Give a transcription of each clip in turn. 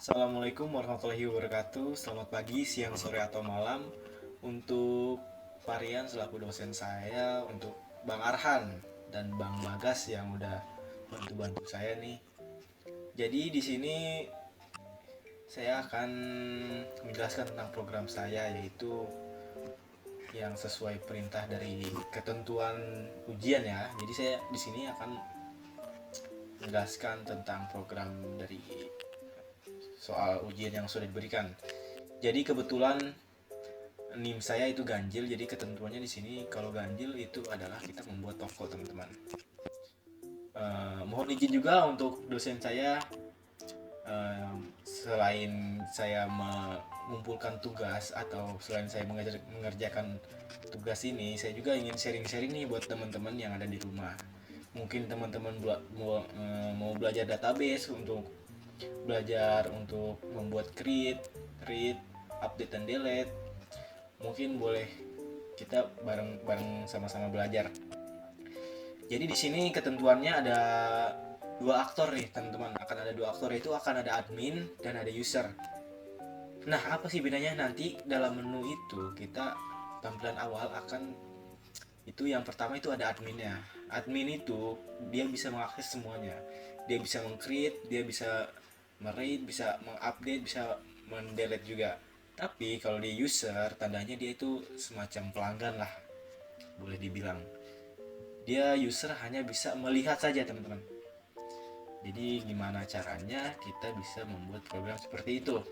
Assalamualaikum warahmatullahi wabarakatuh. Selamat pagi, siang, sore, atau malam. Untuk Varian selaku dosen saya, untuk Bang Arhan dan Bang Bagas yang udah bantu-bantu saya nih. Jadi di sini saya akan menjelaskan tentang program saya, yaitu yang sesuai perintah dari ketentuan ujian ya. Jadi saya di sini akan menjelaskan tentang program dari soal ujian yang sudah diberikan. Jadi kebetulan NIM saya itu ganjil, jadi ketentuannya di sini kalau ganjil itu adalah kita membuat toko, teman-teman. Mohon izin juga untuk dosen saya, selain saya mengumpulkan tugas atau selain saya mengerjakan tugas ini, saya juga ingin sharing-sharing nih buat teman-teman yang ada di rumah. Mungkin teman-teman mau belajar database, untuk belajar untuk membuat create, update dan delete. Mungkin boleh kita bareng-bareng sama-sama belajar. Jadi di sini ketentuannya ada dua aktor nih, teman-teman. Akan ada dua aktor, itu akan ada admin dan ada user. Nah, apa sih bedanya? Nanti dalam menu itu kita tampilan awal akan itu yang pertama itu ada adminnya. Admin itu dia bisa mengakses semuanya. Dia bisa meng-create, dia bisa merate, bisa mengupdate, bisa mendelete juga. Tapi kalau di user, tandanya dia itu semacam pelanggan lah, boleh dibilang. Dia user hanya bisa melihat saja, teman-teman. Jadi gimana caranya kita bisa membuat program seperti itu?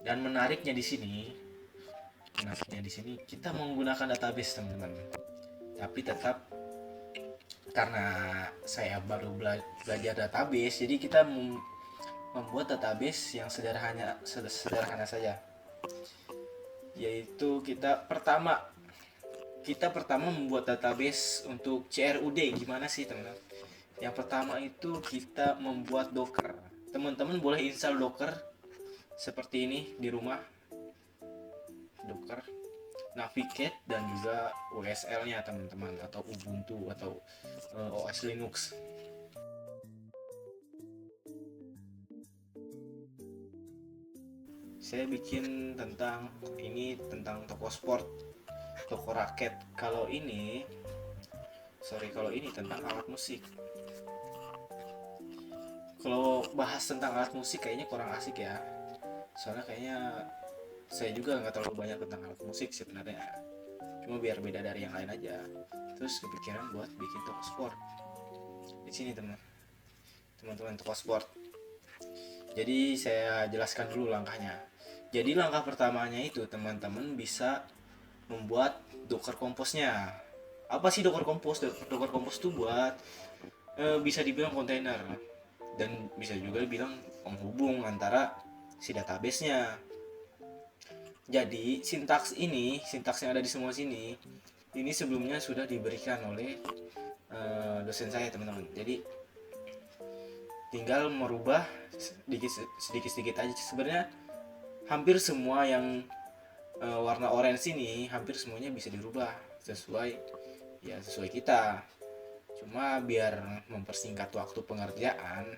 Dan menariknya di sini kita menggunakan database, teman-teman. Tapi tetap karena saya baru belajar database, jadi kita membuat database yang sederhana saja. Yaitu kita pertama membuat database untuk CRUD. Gimana sih, teman-teman? Yang pertama itu kita membuat Docker. Teman-teman boleh install Docker seperti ini di rumah. Docker, Navigate, dan juga USL-nya, teman-teman, atau Ubuntu atau OS Linux. Saya bikin tentang toko sport, toko raket. Kalau ini tentang alat musik. Kalau bahas tentang alat musik kayaknya kurang asik ya. Soalnya kayaknya saya juga nggak terlalu banyak tentang alat musik sebenarnya. Cuma biar beda dari yang lain aja. Terus kepikiran buat bikin toko sport. Di sini teman-teman, toko sport. Jadi saya jelaskan dulu langkahnya. Jadi langkah pertamanya itu teman-teman bisa membuat Docker Compose-nya. Apa sih Docker Compose? Docker Compose itu buat bisa dibilang kontainer, dan bisa juga dibilang penghubung antara si database-nya. Jadi sintaks yang ada di semua sini, ini sebelumnya sudah diberikan oleh dosen saya, teman-teman. Jadi tinggal merubah sedikit-sedikit aja. Sebenarnya hampir semua yang warna orange ini hampir semuanya bisa dirubah sesuai kita. Cuma biar mempersingkat waktu pengerjaan,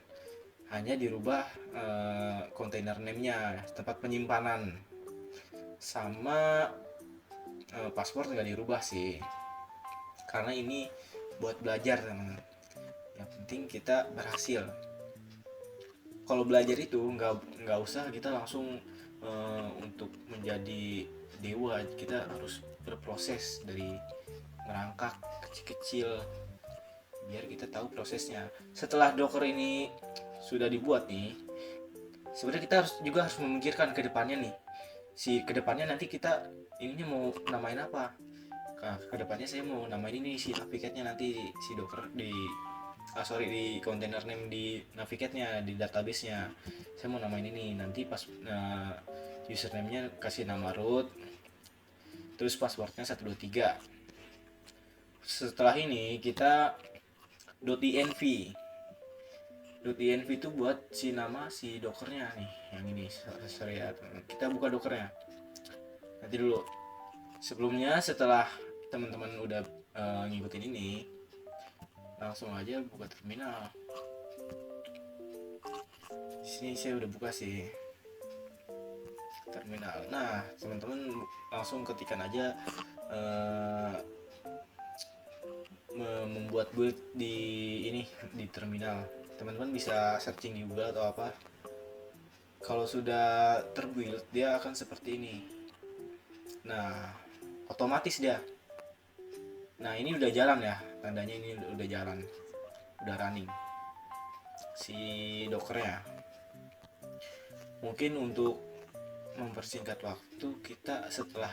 hanya dirubah container name-nya, tempat penyimpanan, sama password nggak dirubah sih, karena ini buat belajar, teman-teman. Yang penting kita berhasil. Kalau belajar itu nggak usah kita langsung untuk menjadi dewa. Kita harus berproses dari merangkak kecil-kecil biar kita tahu prosesnya. Setelah Docker ini sudah dibuat nih, sebenarnya kita harus memikirkan ke depannya nih. Kedepannya nanti kita ininya mau namain apa? Nah, kedepannya saya mau namain ini si Navigate-nya, nanti si Docker di container name di Navigate-nya, di database-nya. Saya mau namain ini, nanti pas username-nya kasih nama root, terus passwordnya 123. Setelah ini kita .env itu buat nama si dockernya nih, yang ini. Sorry ya, kita buka dockernya nanti dulu. Sebelumnya, setelah teman-teman udah ngikutin ini, langsung aja buka terminal. Di sini saya udah buka sih terminal. Nah, teman-teman langsung ketikkan aja eh, membuat build di ini di terminal. Teman-teman bisa searching di Google atau apa. Kalau sudah terbuild dia akan seperti ini. Nah, otomatis dia. Nah, ini udah jalan ya. Tandanya ini udah jalan. Udah running si Dockernya. Mungkin untuk mempersingkat waktu, kita setelah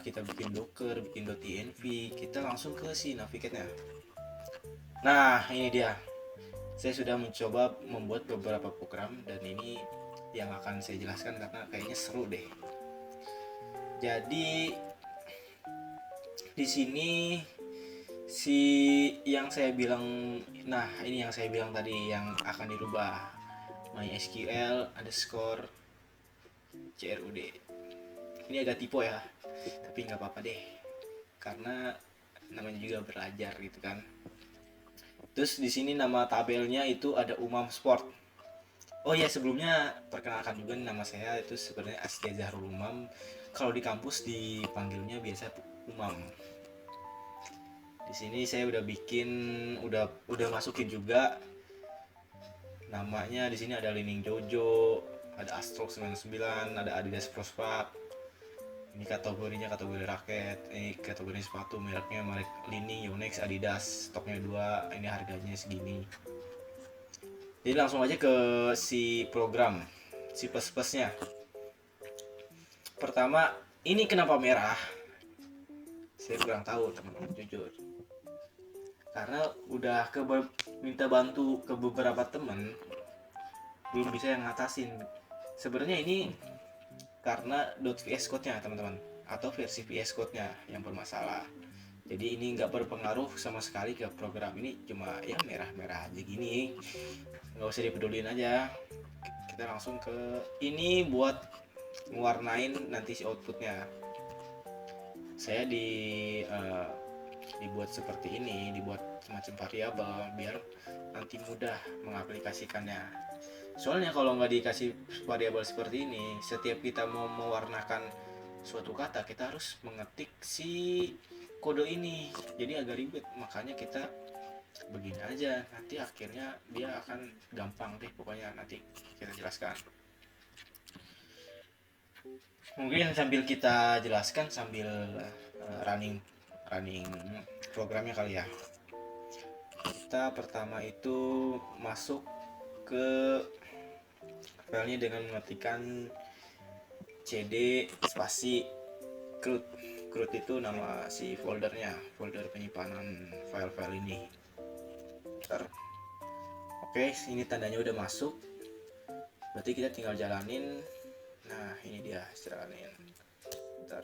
kita bikin Docker, bikin .env, kita langsung ke si Navigate-nya. Nah, ini dia. Saya sudah mencoba membuat beberapa program dan ini yang akan saya jelaskan karena kayaknya seru deh. Jadi di sini si yang saya bilang, nah ini yang saya bilang tadi yang akan dirubah, MySQL underscore CRUD. Ini agak typo ya, tapi nggak apa-apa deh, karena namanya juga belajar gitu kan. Terus di sini nama tabelnya itu ada Umam Sport. Oh ya, sebelumnya perkenalkan juga nama saya itu sebenarnya Astia Zahrul Umam. Kalau di kampus dipanggilnya biasa Umam. Di sini saya udah bikin, udah masukin juga namanya. Di sini ada Lining Jojo, ada Astrok 99, ada Adidas Prospa. Ini kategorinya kategori raket, ini kategori sepatu, mereknya merek Lining, Yonex, Adidas, stoknya 2, ini harganya segini. Jadi langsung aja ke si program, si plus-plusnya. Pertama, ini kenapa merah? Saya kurang tahu teman-teman, jujur. Karena udah minta bantu ke beberapa teman, belum bisa yang ngatasin. Sebenarnya ini karena .vs Code-nya teman-teman, atau versi VS Code-nya yang bermasalah. Jadi ini nggak berpengaruh sama sekali ke program ini, cuma ya merah-merah aja gini. Nggak usah dipedulin aja. Kita langsung ke ini buat mewarnain nanti si outputnya. Saya dibuat seperti ini, dibuat semacam variabel biar nanti mudah mengaplikasikannya. Soalnya kalau nggak dikasih variabel seperti ini, setiap kita mau mewarnakan suatu kata, kita harus mengetik si kode ini. Jadi agak ribet, makanya kita begini aja. Nanti akhirnya dia akan gampang deh, pokoknya nanti kita jelaskan. Mungkin sambil kita jelaskan sambil running programnya kali ya. Kita pertama itu masuk ke filenya dengan mengetikkan cd spasi CRUD. CRUD itu nama si foldernya, folder penyimpanan file-file ini. Bentar. Oke, ini tandanya udah masuk, berarti kita tinggal jalanin. Nah ini dia, jalanin. Bentar.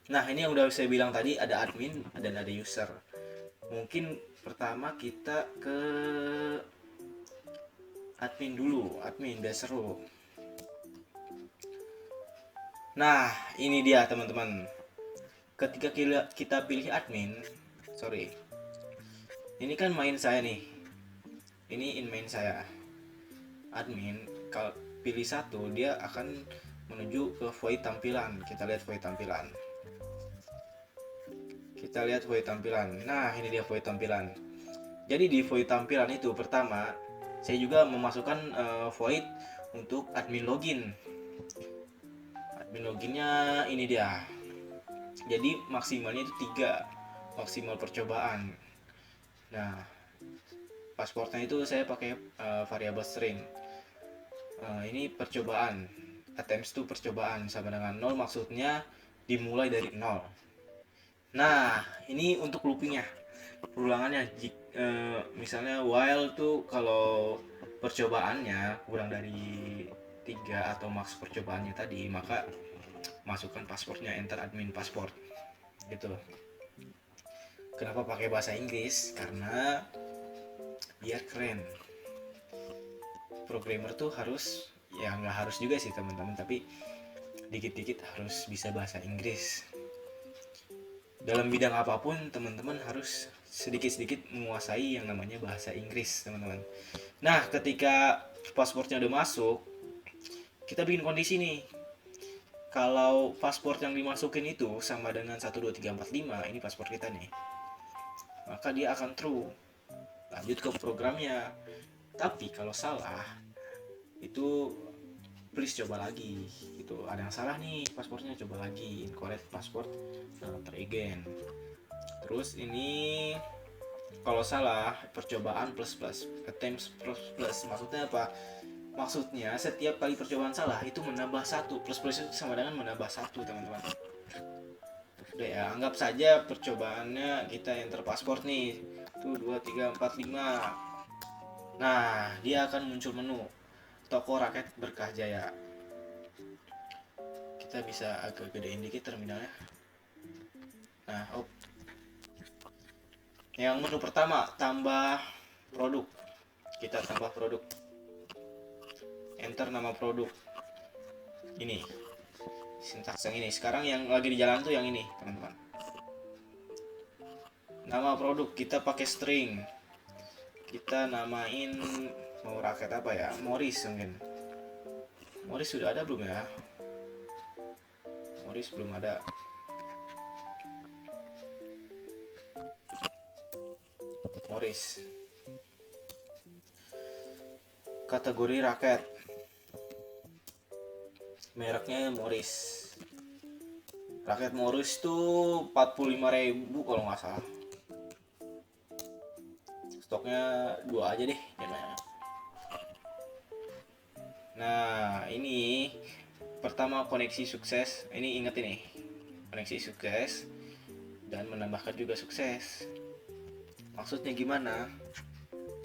Nah ini yang udah saya bilang tadi, ada admin dan ada user. Mungkin pertama kita ke admin dulu, admin udah seru. Nah ini dia teman-teman, ketika kita pilih admin, ini kan main saya nih, ini in main saya. Admin kalau pilih satu, dia akan menuju ke void tampilan. Kita lihat void tampilan. Nah ini dia void tampilan. Jadi di void tampilan itu pertama saya juga memasukkan void untuk admin login. Admin loginnya ini dia. Jadi maksimalnya itu 3, maksimal percobaan. Nah pasportnya itu saya pakai variabel string. Ini percobaan, attempts to percobaan sama dengan 0, maksudnya dimulai dari 0. Nah ini untuk loopingnya, ulangannya. Misalnya while tuh kalau percobaannya kurang dari 3 atau maks percobaannya tadi, maka masukkan passwordnya, enter admin password gitu. Kenapa pakai bahasa Inggris? Karena biar keren. Programmer tuh harus, ya nggak harus juga sih teman-teman, tapi dikit-dikit harus bisa bahasa Inggris. Dalam bidang apapun teman-teman harus sedikit-sedikit menguasai yang namanya bahasa Inggris teman-teman. Nah, ketika paspornya udah masuk, kita bikin kondisi nih. Kalau paspor yang dimasukin itu sama dengan 12345, ini paspor kita nih, maka dia akan true. Lanjut ke programnya. Tapi kalau salah, itu please coba lagi. Itu ada yang salah nih paspornya, coba lagi. Incorrect passport teregen. Terus ini kalau salah percobaan plus plus, attempts plus plus, maksudnya apa? Maksudnya setiap kali percobaan salah itu menambah satu, plus plus itu sama dengan menambah satu, teman-teman. Udah ya, anggap saja percobaannya kita enter paspor nih, tuh 2 3 4 5. Nah, dia akan muncul menu toko rakyat berkah jaya. Kita bisa agak gedein dikit terminalnya. Nah, yang menu pertama tambah produk, kita tambah produk, enter nama produk ini, sintaks yang ini. Sekarang yang lagi di jalan tuh yang ini, teman-teman. Nama produk kita pakai string, kita namain mau raket apa ya, Morris mungkin. Morris sudah ada belum ya? Morris belum ada. Morris, kategori raket, mereknya Morris. Raket Morris tuh 45.000 kalau nggak salah. Stoknya 2 aja deh namanya. Nah, ini pertama koneksi sukses. Ini inget ini, koneksi sukses dan menambahkan juga sukses. Maksudnya gimana?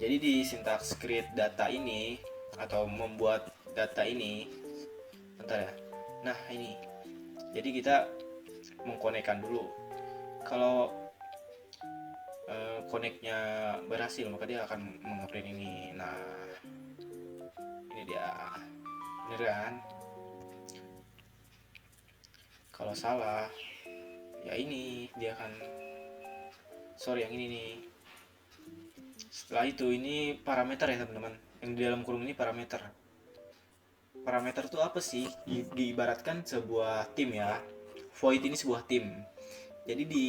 Jadi di sintaks create data ini atau membuat data ini, bentar ya. Nah, ini. Jadi kita mengkonekkan dulu. Kalau koneknya berhasil, maka dia akan mengupdate ini. Nah, ini dia. Bener kan? Kalau salah, ya ini dia akan, sorry yang ini nih. Setelah itu ini parameter ya teman-teman. Yang di dalam kurung ini parameter. Parameter itu apa sih? Diibaratkan sebuah tim ya. Void ini sebuah tim. Jadi di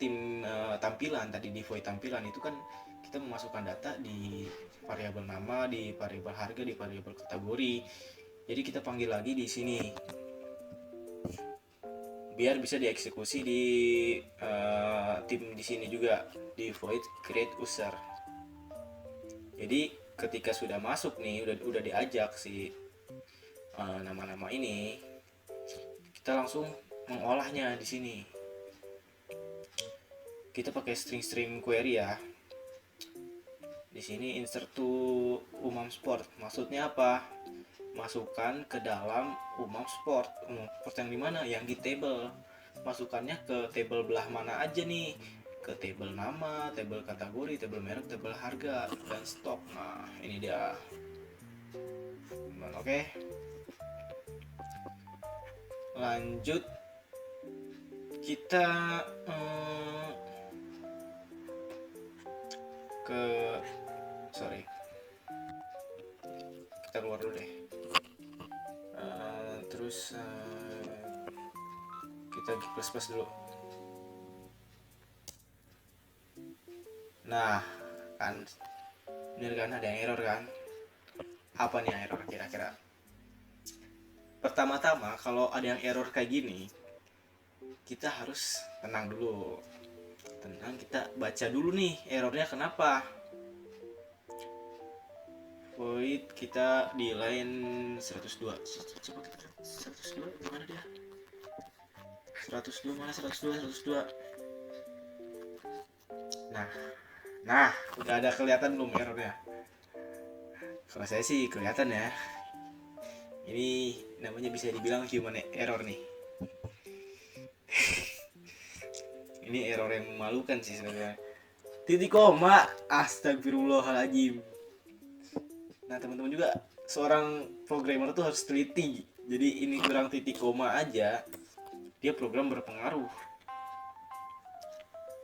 tim tampilan tadi, di void tampilan itu kan kita memasukkan data di variabel nama, di variabel harga, di variabel kategori. Jadi kita panggil lagi di sini biar bisa dieksekusi di tim di sini juga, di void create user. Jadi ketika sudah masuk nih, udah diajak si nama-nama ini, kita langsung mengolahnya di sini. Kita pakai string query ya. Di sini insert to umam sport. Maksudnya apa? Masukkan ke dalam umam sport. Umam sport yang dimana? Yang di table. Masukkannya ke table belah mana aja nih? Ke table nama, table kategori, table merek, table harga, dan stok. Nah, ini dia. Oke. Lanjut kita ke kita keluar dulu deh. Terus kita plus dulu. Nah, kan bener kan, ada yang error kan? Apa nih yang error kira-kira? Pertama-tama kalau ada yang error kayak gini, kita harus tenang dulu. Tenang, kita baca dulu nih errornya kenapa. Void kita di line 102. Coba kita 102 mana dia? 102 mana? 102. Nah, udah ada kelihatan belum errornya? Kalau saya sih kelihatan ya. Ini namanya bisa dibilang human error nih. Ini error yang memalukan sih sebenarnya. Titik koma, astagfirullahaladzim. Nah teman-teman juga, seorang programmer tuh harus teliti. Jadi ini kurang titik koma aja, dia program berpengaruh.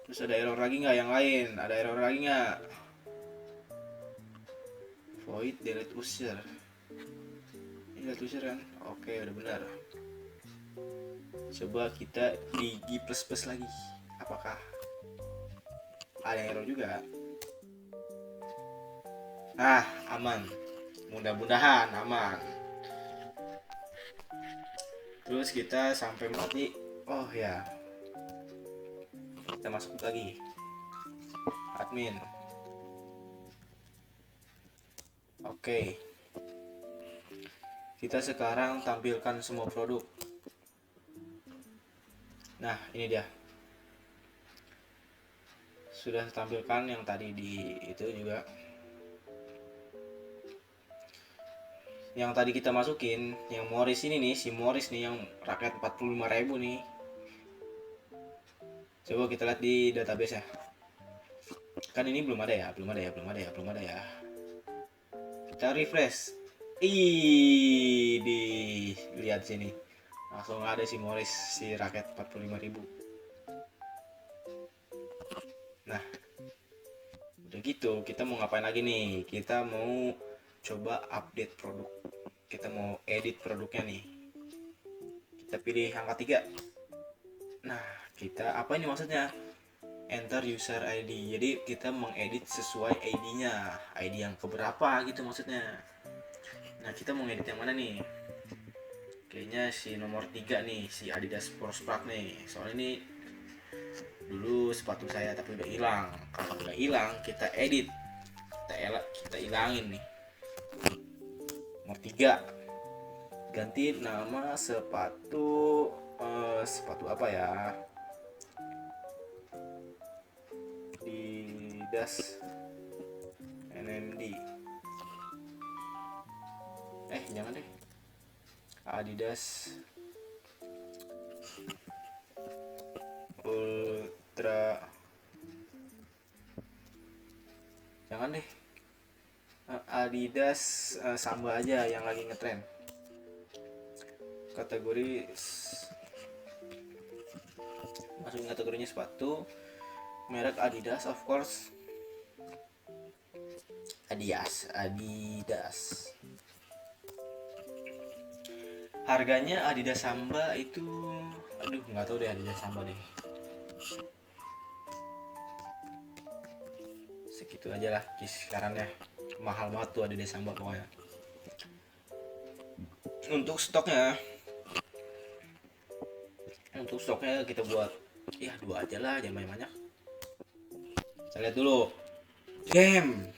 Terus ada error lagi nggak yang lain? Ada error lagi nggak? void delete user. Ini delete user kan? Oke, udah benar. Coba kita di G++ lagi. Apakah ada error juga? Nah, aman. Mudah-mudahan aman. Terus kita sampai mati. Oh ya, kita masuk lagi admin. Oke, kita sekarang tampilkan semua produk. Nah, ini dia, sudah tampilkan yang tadi di itu juga. Yang tadi kita masukin, yang Morris ini nih, si Morris nih yang rakyat 45.000 nih. Coba kita lihat di database ya. Kan ini belum ada ya. Kita refresh. Lihat sini. Langsung ada si Morris, si rakyat 45.000. Nah, udah gitu, kita mau ngapain lagi nih? Kita mau coba update produk. Kita mau edit produknya nih. Kita pilih angka 3. Nah, kita apa ini maksudnya? Enter user ID. Jadi kita mengedit sesuai ID-nya. ID yang keberapa gitu maksudnya. Nah, kita mau ngedit yang mana nih? Kayaknya si nomor 3 nih, si Adidas Pro Spark nih. Soalnya ini dulu sepatu saya tapi udah hilang. Kalau udah hilang, kita edit. Kita hilangin nih. Nomor 3. Ganti nama sepatu. Sepatu apa ya? Adidas NMD. Jangan deh. Adidas Ultra. Jangan deh. Adidas Samba aja yang lagi ngetren. Kategori masukin kategorinya sepatu, merek Adidas of course. Adidas. Harganya Adidas Samba itu, aduh nggak tahu deh Adidas Samba deh. Segitu aja lah kisaran ya. Mahal banget tuh Adidas Samba pokoknya. Untuk stoknya kita buat ya 2 aja lah, jangan banyak-banyak. Kita lihat dulu game.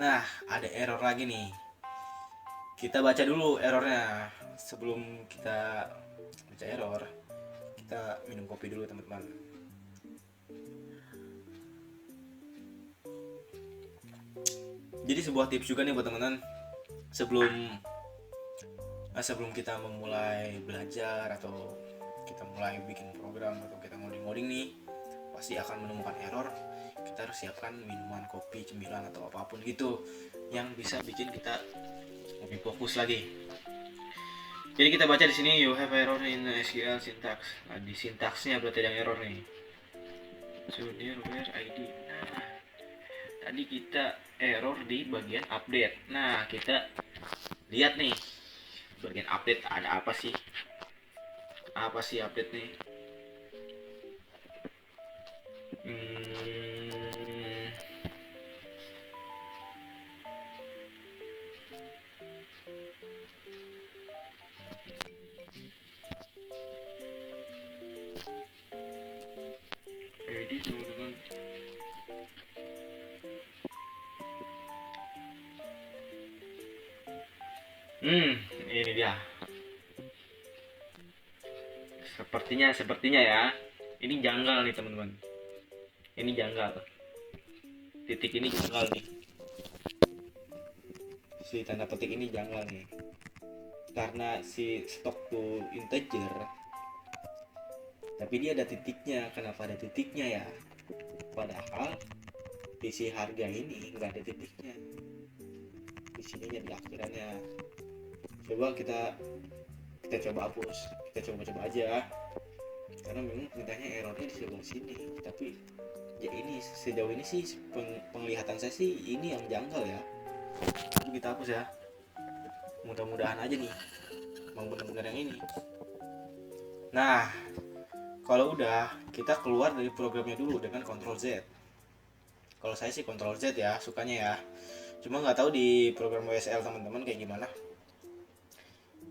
Nah, ada error lagi nih. Kita baca dulu errornya. Sebelum kita baca error, kita minum kopi dulu teman-teman. Jadi sebuah tips juga nih buat teman-teman, sebelum kita memulai belajar atau kita mulai bikin program atau kita ngoding nih, pasti akan menemukan error. Kita harus siapkan minuman, kopi, cemilan atau apapun gitu yang bisa bikin kita lebih fokus lagi. Jadi kita baca di sini, you have error in SQL syntax. Nah, di sintaksnya berarti ada error nih. So there where ID. Nah, tadi kita error di bagian update. Nah, kita lihat nih bagian update ada apa sih? Apa sih update nih? Jadi teman-teman, ini dia. Sepertinya ya. Ini janggal nih teman-teman. Ini janggal. Titik ini janggal nih. Si tanda petik ini janggal nih. Karena si stok tuh integer, tapi dia ada titiknya. Kenapa ada titiknya ya? Padahal di si harga ini nggak ada titiknya. Di sininya di akhirannya. Coba kita coba hapus. Kita coba aja. Karena memang mintanya errornya di sebelah sini. Tapi ya ini sejauh ini sih penglihatan saya sih ini yang janggal ya. untuk kita hapus ya. Mudah-mudahan aja nih mau benar-benar yang ini. Nah, kalau udah, kita keluar dari programnya dulu dengan Ctrl Z. Kalau saya sih Ctrl Z ya, sukanya ya. Cuma nggak tahu di program WSL teman-teman kayak gimana.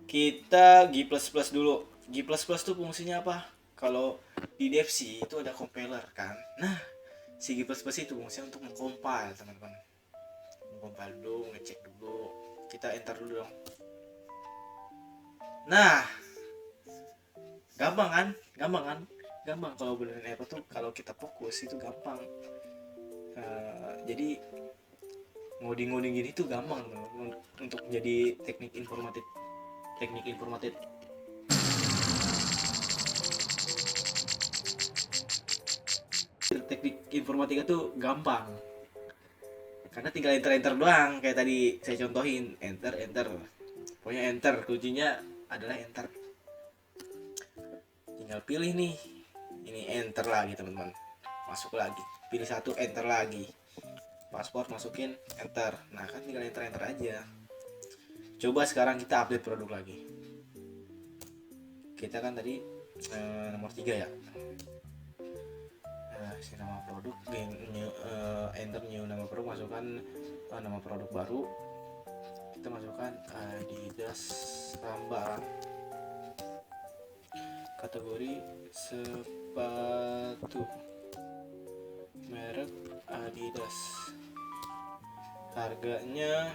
Kita G++ dulu. G++ tuh fungsinya apa? Kalau di DevC itu ada compiler kan. Nah, si G++ itu fungsinya untuk mengcompile teman-teman. Mengcompile dulu, ngecek dulu. Kita enter dulu dong. Nah, gampang kan? Gampang kalau benerin apa tuh, kalau kita fokus itu gampang. Jadi ngoding gini tuh gampang untuk jadi teknik informatif. Teknik informatika tuh gampang karena tinggal enter doang, kayak tadi saya contohin, enter. Pokoknya enter, kuncinya adalah enter. Tinggal pilih nih, ini enter lagi teman-teman, masuk lagi, pilih satu, enter lagi, paspor masukin, enter. Nah kan tinggal enter aja. Coba sekarang kita update produk lagi. Kita kan tadi nomor 3 ya. Si nama produk, enter new nama produk, masukkan nama produk baru. Kita masukkan Adidas Samba, kategori sepatu, merek Adidas. Harganya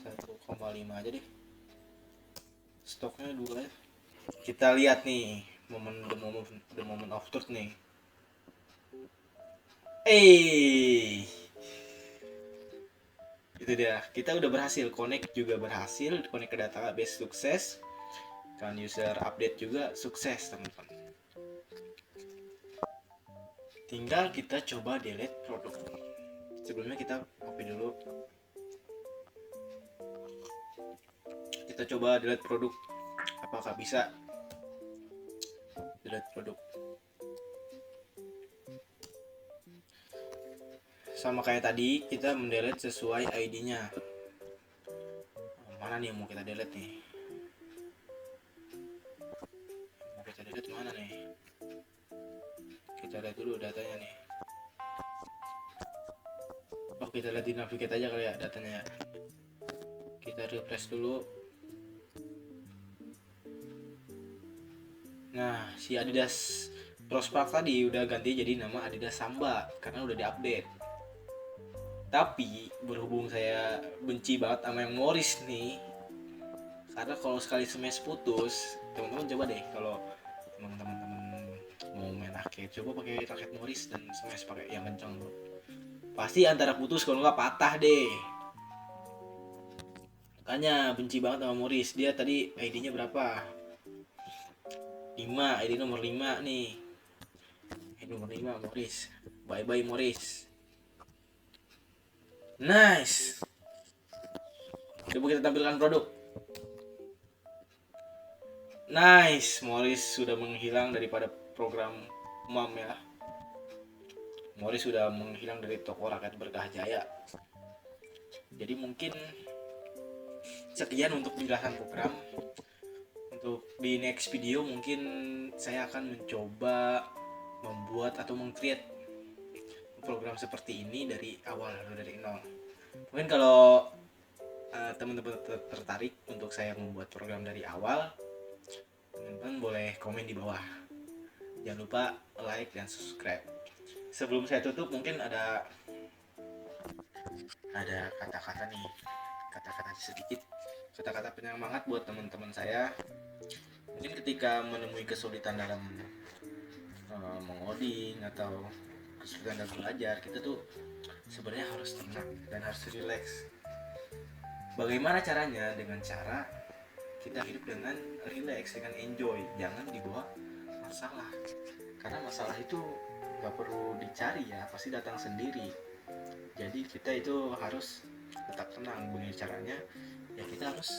1,5 aja deh. Stoknya 2 ya. Kita lihat nih the moment of truth nih. Itu dia. Kita udah berhasil connect ke database sukses. Kan user update juga sukses, teman-teman. Tinggal kita coba delete produk. Sebelumnya kita copy dulu. Kita coba delete produk. Apakah bisa delete produk? Sama kayak tadi, kita mendelete sesuai ID-nya. Mana nih yang mau kita delete nih? Mau kita delete mana nih? Kita lihat dulu datanya nih. Oh, kita lihat di navigate aja kali ya datanya. Kita refresh dulu. Nah, si Adidas Prospark tadi udah ganti jadi nama Adidas Samba karena udah diupdate. Tapi berhubung saya benci banget sama yang Morris nih, karena kalau sekali smash putus, teman-teman coba deh kalau teman-teman mau main raket, coba pakai raket Morris dan smash pakai yang kencang tuh. Pasti antara putus kalau nggak patah deh. Makanya benci banget sama Morris. Dia tadi ID-nya berapa? 5, ID nomor 5 nih. ID nomor 5 Morris. Bye Morris. Nice. Coba kita tampilkan produk. Nice, Morris sudah menghilang daripada program MAM ya. Morris sudah menghilang dari toko rakyat Berkah Jaya. Jadi mungkin sekian untuk penjelasan program. Untuk di next video mungkin saya akan mencoba membuat atau meng-create program seperti ini dari awal, dari nol. Mungkin kalau teman-teman tertarik untuk saya membuat program dari awal, teman-teman boleh komen di bawah. Jangan lupa like dan subscribe. Sebelum saya tutup mungkin ada kata-kata nih, kata-kata sedikit, kata-kata penyemangat buat teman-teman saya. Mungkin ketika menemui kesulitan dalam mengoding atau kesulitan dalam belajar, kita tuh sebenarnya harus tenang dan harus relax. Bagaimana caranya? Dengan cara kita hidup dengan relax, dengan enjoy, jangan dibawa masalah. Karena masalah itu gak perlu dicari ya, pasti datang sendiri. Jadi kita itu harus tetap tenang. Bagaimana caranya? Ya kita harus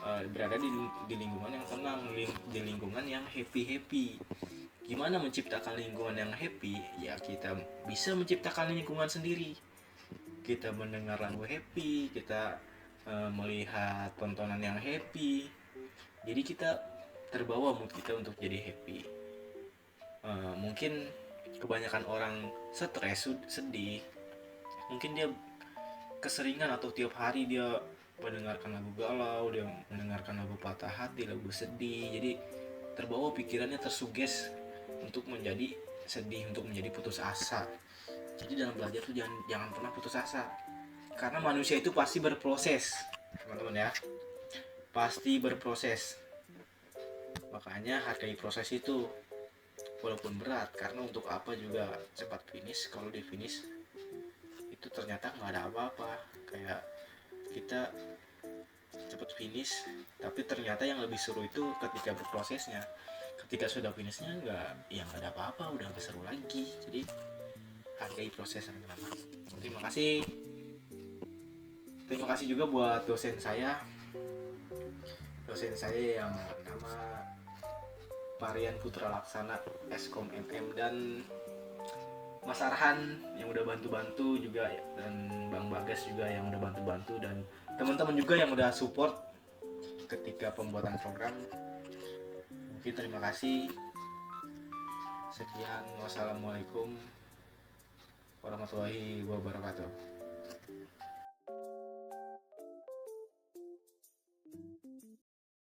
berada di lingkungan yang tenang, di lingkungan yang happy. Gimana menciptakan lingkungan yang happy? Ya kita bisa menciptakan lingkungan sendiri. Kita mendengar lagu happy, kita melihat tontonan yang happy. Jadi kita terbawa mood kita untuk jadi happy. Mungkin kebanyakan orang stres, sedih, mungkin dia keseringan atau tiap hari dia mendengarkan lagu galau, dia mendengarkan lagu patah hati, lagu sedih. Jadi terbawa pikirannya tersuges untuk menjadi sedih, untuk menjadi putus asa. Jadi dalam belajar tuh jangan pernah putus asa. Karena manusia itu pasti berproses, teman-teman ya. Pasti berproses. Makanya hargai proses itu. Walaupun berat, karena untuk apa juga cepat finish kalau di finish itu ternyata nggak ada apa-apa. Kayak kita cepat finish tapi ternyata yang lebih seru itu ketika berprosesnya. Ketika sudah finishnya nggak ada apa-apa, udah nggak seru lagi. Jadi hargai proses, teman-teman. Terima kasih juga buat dosen saya yang bernama Parian Putra Laksana Eskom MM, dan Mas Arhan yang udah bantu-bantu juga, dan Bang Bagas juga yang udah bantu-bantu, dan teman-teman juga yang udah support ketika pembuatan program. Mungkin terima kasih. Sekian, wassalamualaikum warahmatullahi wabarakatuh.